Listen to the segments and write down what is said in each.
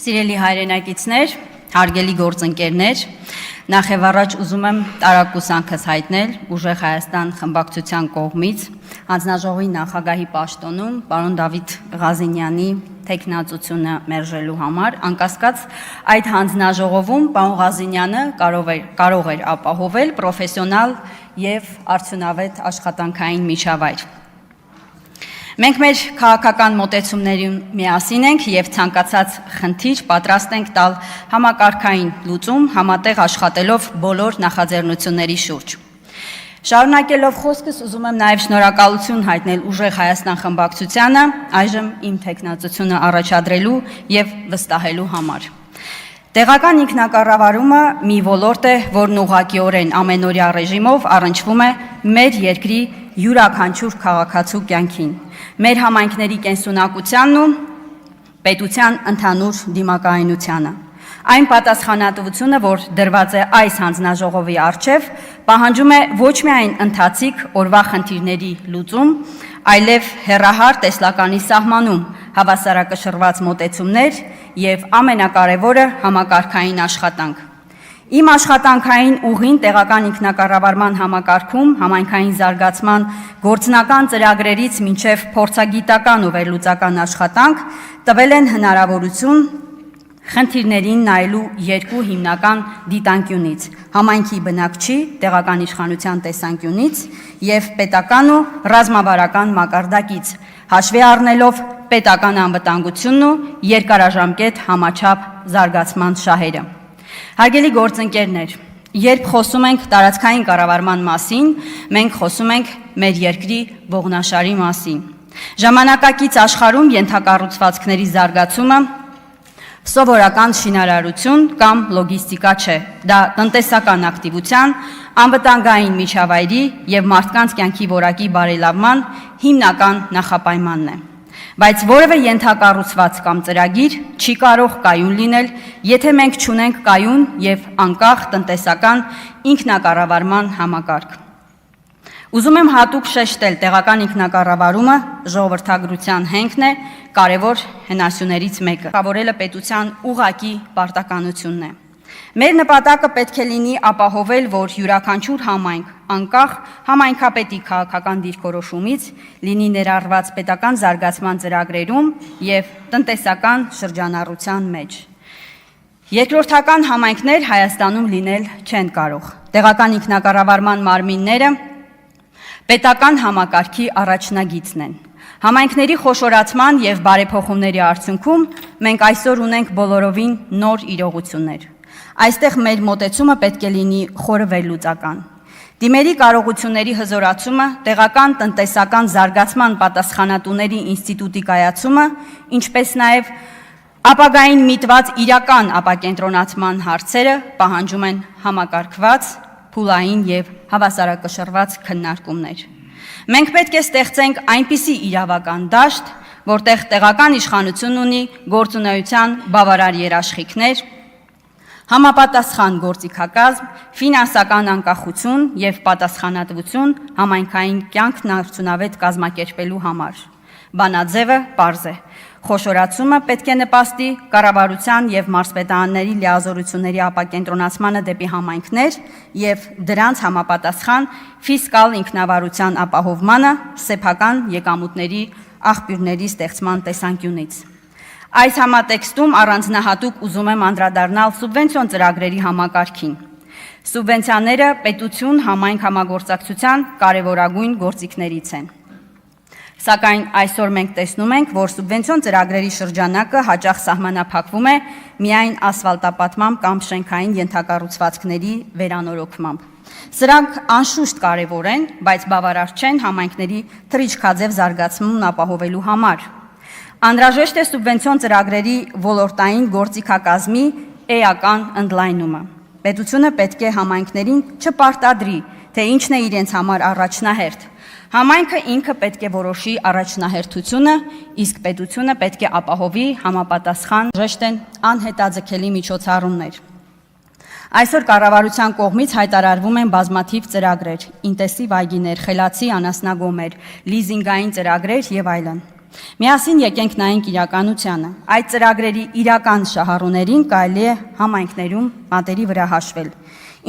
Սիրելի հայրենակիցներ, հարգելի գործընկերներ, նախ եւ առաջ ուզում եմ տարակուսանքս հայտնել Ուժեղ Հայաստան խմբակցության կողմից հանձնաժողովի նախագահի պաշտոնում պարոն Դավիթ Ղազենյանի թեկնածությունը մերժելու համար, անկասկած այդ հանձնաժողովում պարոն Ղազենյանը կարող էր ապահովել պրոֆեսիոնալ եւ արդյունավետ աշխատանքային միջավայր։ Մենք մեր քաղաքական մոտեցումներին միասին ենք եւ ցանկացած խնդիր պատրաստ ենք տալ համակարգային լուծում, համատեղ աշխատելով բոլոր նախաձեռնությունների շուրջ։ Շարունակելով խոսքս ուզում եմ նաեւ շնորհակալություն հայտնել Ուժեղ Հայաստան խմբակցությանը այժմ իմ թեկնածությունը առաջադրելու եւ վստահելու համար։ Տեղական ինքնակառավարումը մի ոլորտ է, որն ուղղակիորեն ամենօրյա ռեժիմով առնչվում է մեր երկրի յուրաքանչյուր քաղաքացու կյանքին, մեր համայնքների կենսունակությանն ու պետության ընդհանուր դիմակայունությանը։ Այն պատասխանատվությունը, որ դրված է այս հանձնաժողովի առջև, պահանջում է ոչ միայն ընթացիկ օրվա խնդիրների լուծում, այլև հեռահար տեսլականի սահմանում հավասարակշռված մոտեցումներ եւ ամենակարևորը համակարգային աշխատանք։ Իմ աշխատանքային ուղին տեղական ինքնակառավարման համակարգում համայնքային զարգացման գործնական ծրագրերից մինչև փորձագիտական ու վերլուծական աշխատանք տվել են հնարավորություն խնդիրներին նայելու երկու հիմնական դիտանկյունից՝ համայնքի բնակչի տեղական իշխանության տեսանկյունից եւ պետական ու ռազմավարական մակարդակից, հաշվի առնելով պետական անվտանգությունն ու երկարաժամկետ համաչափ զարգացման շահերը։ Հարգելի գործընկերներ, երբ խոսում ենք տարածքային կառավարման մասին, մենք խոսում ենք մեր երկրի ողնաշարի մասին։ Ժամանակակից աշխարհում ենթակառուցվածքների զարգացումը սովորական շինարարություն կամ լոգիստիկա չէ, դա տնտեսական ակտիվության, անվտանգային միջավայրի եւ մարդկանց կյանքի որակի բարելավման հիմնական նախապայմանն է։ Բայց որևէ ենթակառուցված կամ ծրագիր չի կարող կայուն լինել, եթե մենք չունենք կայուն եւ անկախ տնտեսական ինքնակառավարման համակարգ։ Ուզում եմ հատուկ շեշտել տեղական ինքնակառավարումը ժողովրդագրության հենքն է, կարևոր հենասյուներից մեկը։ Կառավարելը պետության ուղղակի պարտականությունն է։ Մեր նպատակը պետք է լինի ապահովել, որ յուրաքանչյուր համայնք, անկախ համայնքապետի քաղաքական դիրքորոշումից, լինի ներառված պետական զարգացման ծրագրերում եւ տնտեսական շրջանառության մեջ։ Երկրորդական համայնքներ Հայաստանում լինել չեն կարող։ Տեղական ինքնակառավարման մարմինները պետական համակարգի առաջնագիծն են։ Համայնքների խոշորացման եւ բարեփոխումների արդյունքում մենք այսօր ունենք բոլորովին նոր իրողություններ։ Այստեղ մեր մոտեցումը պետք է լինի խորը վերլուծական։ Դիմերի կարողությունների հզորացումը, տեղական տնտեսական զարգացման պատասխանատուների ինստիտուտի կայացումը, ինչպես նաև ապագային միտված իրական ապակենտրոնացման հարցերը պահանջում են համակարգված, փուլային եւ հավասարակշռված քննարկումներ։ Մենք պետք է ստեղծենք այնպիսի իրավական դաշտ, որտեղ տեղական իշխանությունն ունի գործունեության բավարար երաշխիքներ, համապատասխան գործիքակազմ, ֆինանսական անկախություն եւ պատասխանատվություն համայնքային կյանքն արդյունավետ կազմակերպելու համար։ Բանաձևը պարզ է։ Խոշորացումը պետք է նպաստի կառավարության եւ մարզպետարանների լիազորությունների ապակենտրոնացմանը դեպի համայնքներ եւ դրանց համապատասխան ֆիսկալ ինքնավարության ապահովմանը սեփական եկամուտների աղբյուրների ստեղծման տեսանկյունից։ Այս համատեքստում առանձնահատուկ ուզում եմ անդրադառնալ սուբվենցիոն ծրագրերի համակարգին։ Սուբվենցիաները պետություն համայնք համագործակցության կարևորագույն գործիքներից են։ Սակայն այսօր մենք տեսնում ենք, որ սուբվենցիոն ծրագրերի շրջանակը հաճախ սահմանափակվում է միայն ասֆալտապատման կամ շենքային ենթակառուցվածքների վերանորոգմամբ։ Սրանք անշուշտ կարևոր են, բայց բավարար չեն համայնքների թռիչքաձև զարգացումն ապահովելու համար։ Անհրաժեշտ է սուբվենցիոն ծրագրերի ոլորտային գործիքակազմի էական ընդլայնումը։ Պետությունը պետք է համայնքներին չպարտադրի, թե ինչն է իրենց համար առաջնահերթ։ Համայնքը ինքը պետք է որոշի առաջնահերթությունը, իսկ պետությունը պետք է ապահովի համապատասխան ժեշտ են անհետաձգելի միջոցառումներ։ Այսօր կառավարության կողմից հայտարարվում են բազմաթիվ ծրագրեր, ինտենսիվ այգիներ, խելացի անասնագոմեր, լիզինգային ծրագրեր եւ այլն։ Միասին եկենք նայենք իրականությանը։ Այդ ծրագրերի իրական շահառուներին կարելի է համայնքներում մատերի վրա հաշվել։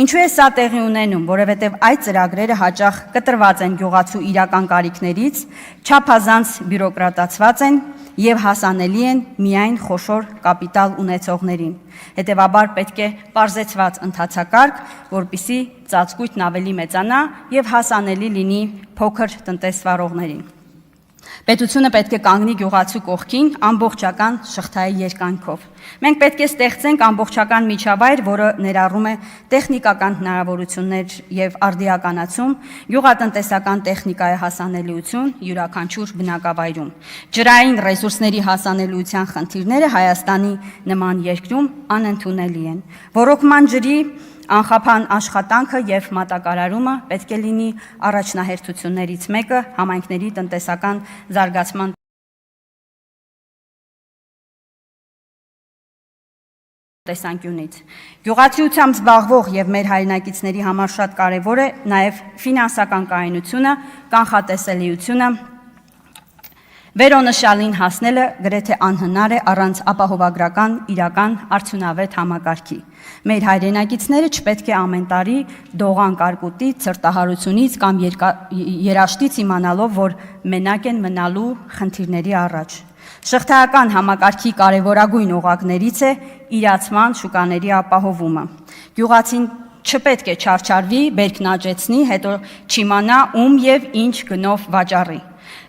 Ինչու է սա տեղի ունենում, որովհետև այդ ծրագրերը հաճախ կտրված են գյուղացու իրական կարիքներից, չափազանց բյուրոկրատացված են եւ հասանելի են միայն խոշոր կապիտալ ունեցողներին։ Հետևաբար պետք է պարզեցված ընթացակարգ, որպիսի ծածկույթն ավելի մեծանա եւ հասանելի լինի փոքր տնտեսվարողներին։ Պետությունը պետք է կանգնի գյուղացու կողքին ամբողջական շղթայի երկայնքով։ Մենք պետք է ստեղծենք ամբողջական միջավայր, որը ներառում է տեխնիկական հնարավորություններ եւ արդիականացում, գյուղատնտեսական տեխնիկայի հասանելիություն յուրաքանչյուր բնակավայրում։ Ջրային ռեսուրսների հասանելիության խնդիրները Հայաստանի նման երկրում անընդունելի են։ Ոռոգման ջրի անխափան աշխատանքը եւ մատակարարումը պետք է լինի առաջնահերթություններից մեկը համայնքների տնտեսական զարգացման տեսանկյունից։ Գյուղացիությամբ զբաղվող եւ մեր հայրենակիցների համար շատ կարեւոր է նաեւ ֆինանսական կայունությունը, կանխատեսելիությունը, վերոնշյալին հասնելը գրեթե անհնար է առանց ապահովագրական իրական արդյունավետ համակարգի։ Մեր հայրենակիցները չպետք է ամեն տարի դողան կարկուտի, ցրտահարությունից կամ երաշտից իմանալով, որ մենակ են մնալու խնդիրների առաջ։ Շղթայական համակարգի կարևորագույն օղակներից է իրացման շուկաների ապահովումը։ Գյուղացին չպետք է չարչարվի, բերքնաճեցնի, հետո չիմանա ում եւ ինչ գնով վաճառի։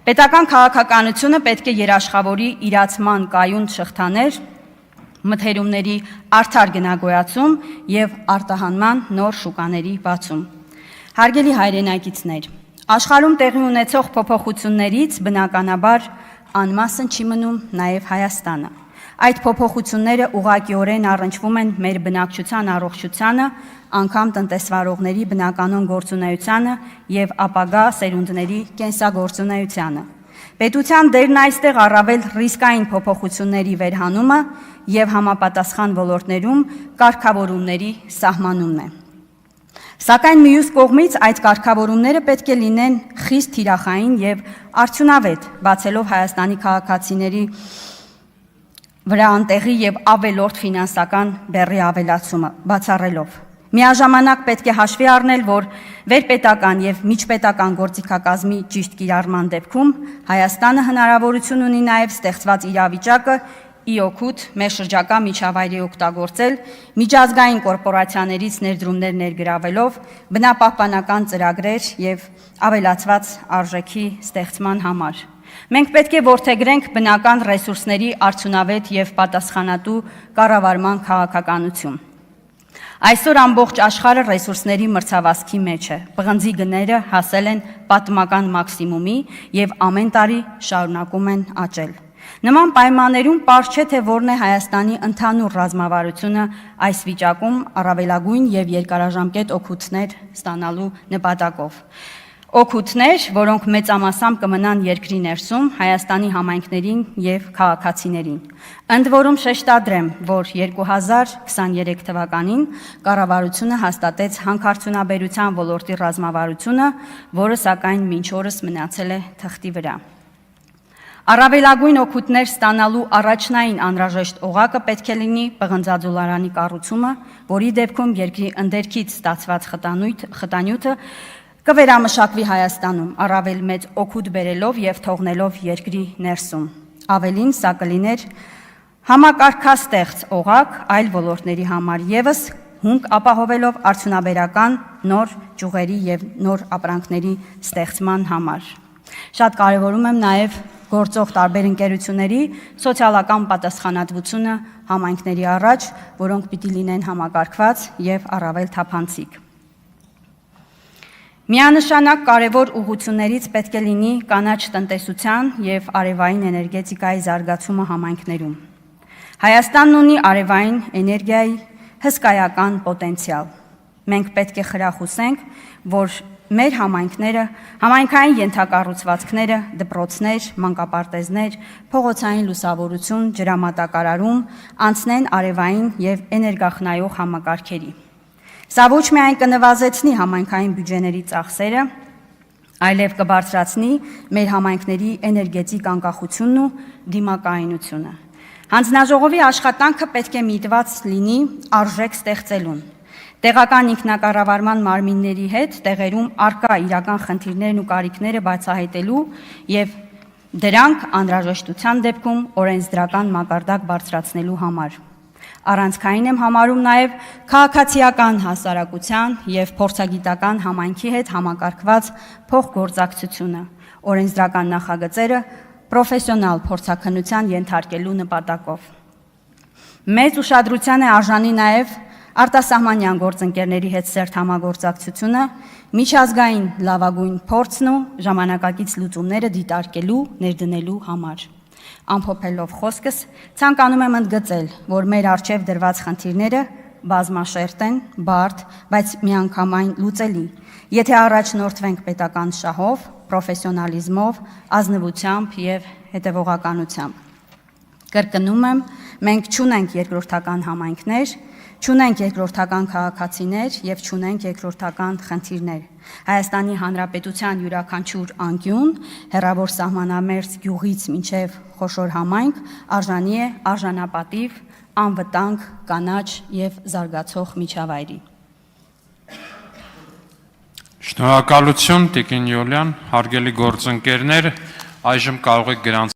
Պետական քաղաքականությունը պետք է երաշխավորի իրացման կայուն շղթաներ, մթերումների արդար գնագոյացում եւ արտահանման նոր շուկաների բացում։ Հարգելի հայրենակիցներ, աշխարհում տեղի ունեցող փոփոխություններից բնականաբար անմասն չի մնում նաեւ Հայաստանը։ Այդ փոփոխությունները ուղղակիորեն առնչվում են մեր բնակչության առողջությանը, անգամ տնտեսվարողների բնականոն գործունեությանը եւ ապագա սերունդների կենսագործունեությանը։ Պետության դերն այստեղ առավել ռիսկային փոփոխությունների վերհանումը եւ համապատասխան ոլորտներում կարգավորումների սահմանումն է։ Սակայն մյուս կողմից այդ կարգավորումները պետք է լինեն խիստ թիրախային եւ արդյունավետ, բացելով Հայաստանի քաղաքացիների վրա անտեղի եւ ավելորդ ֆինանսական բեռի ավելացումը, բացառելով։ Միաժամանակ պետք է հաշվի առնել, որ վերպետական եւ միջպետական գործիքակազմի ճիշտ կիրառման դեպքում Հայաստանը հնարավորություն ունի նաեւ ստեղծված իրավիճակը ի օգուտ մեր շրջակա միջավայրի օգտագործել միջազգային կորպորացիաներից ներդրումներ ներգրավելով բնապահպանական ծրագրեր եւ ավելացված արժեքի ստեղծման համար։ Մենք պետք է որդեգրենք բնական ռեսուրսների արդյունավետ եւ պատասխանատու կառավարման քաղաքականություն։ Այսօր ամբողջ աշխարհը ռեսուրսների մրցավազքի մեջ է։ Պղնձի գները հասել են պատմական մաքսիմումի եւ ամեն տարի շարունակում են աճել։ Նման պայմաններում պարզ չէ, թե որն է Հայաստանի ընդհանուր ռազմավարությունը այս վիճակում առավելագույն եւ երկարաժամկետ օգուտներ ստանալու նպատակով։ Օգուտներ, որոնք մեծամասամբ կմնան երկրի ներսում Հայաստանի համայնքներին եւ քաղաքացիներին։ Ընդ որում շեշտադրեմ, որ 2023 թվականին կառավարությունը հաստատեց հանքարդյունաբերության ոլորտի ռազմավարությունը, որը սակայն մինչ օրս մնացել է թղթի վրա։ Առավելագույն օգուտներ ստանալու առաջնային անհրաժեշտ օղակը պետք է լինի պղնձաձուլարանի կառուցումը, որի դեպքում երկրի ընդերքից ստացված խտանյութը կվերամշակվի Հայաստանում, առավել մեծ օգուտ բերելով եւ թողնելով երկրի ներսում։ Ավելին, սա կլիներ համակարգաստեղծ օղակ այլ ոլորտների համար եւս հումք ապահովելով արդյունաբերական նոր ճյուղերի եւ նոր ապրանքների ստեղծման համար։ Շատ կարևորում եմ նաեւ գործող տարբեր ընկերությունների սոցիալական պատասխանատվությունը համայնքների առաջ, որոնք պիտի լինեն համակարգված եւ առավել թափանցիկ։ Միանշանակ կարևոր ուղղություններից պետք է լինի կանաչ տնտեսության եւ արևային էներգետիկայի զարգացումը համայնքներում։ Հայաստանն ունի արևային էներգիայի հսկայական պոտենցիալ։ Մենք պետք է խրախուսենք, որ մեր համայնքները, համայնքային ենթակառուցվածքները, դպրոցներ, մանկապարտեզներ, փողոցային լուսավորություն, ջրամատակարարում անցնեն արևային եւ էներգախնայող համակարգերի։ Սա ոչ միայն կնվազեցնի համայնքային բյուջեների ծախսերը, այլև կբարձրացնի մեր համայնքների էներգետիկ անկախությունն ու դիմակայունությունը։ Հանձնաժողովի աշխատանքը պետք է միտված լինի արժեք ստեղծելուն, տեղական ինքնակառավարման մարմինների հետ տեղերում առկա իրական խնդիրներն ու կարիքները բացահայտելու եւ դրանք անհրաժեշտության դեպքում օրենսդրական մակարդակ բարձրացնելու համար։ Առանցքային եմ համարում նաև քաղաքացիական հասարակության եւ փորձագիտական համայնքի հետ համակարգված փոխգործակցությունը, օրենսդրական նախագծերը պրոֆեսիոնալ փորձաքննության ենթարկելու նպատակով։ Մեծ ուշադրության է արժանի նաև արտասահմանյան գործընկերների հետ սերտ համագործակցությունը, միջազգային լավագույն փորձն ու ժամանակակից լուծումները դիտարկելու, ներդնելու համար։ Ամփոփելով խոսքս, ցանկանում եմ ընդգծել, որ մեր առջև դրված խնդիրները բազմաշերտ են, բարդ, բայց միանգամայն լուծելի, եթե առաջնորդվենք պետական շահով, պրոֆեսիոնալիզմով, ազնվությամբ եւ հետևողականությամբ։ Կրկնում եմ, մենք չունենք երկրորդական համայնքներ, չունենք երկրորդական քաղաքացիներ եւ չունենք երկրորդական խնդիրներ։ Հայաստանի Հանրապետության յուրաքանչյուր անկյուն, հեռավոր սահմանամերձ գյուղից մինչև խոշոր համայնք արժանի է արժանապատիվ, անվտանգ, կանաչ եւ զարգացող միջավայրի։ Շնորհակալություն Տիկին Յուլիան, հարգելի գործընկերներ, այժմ կարող եք գրանցել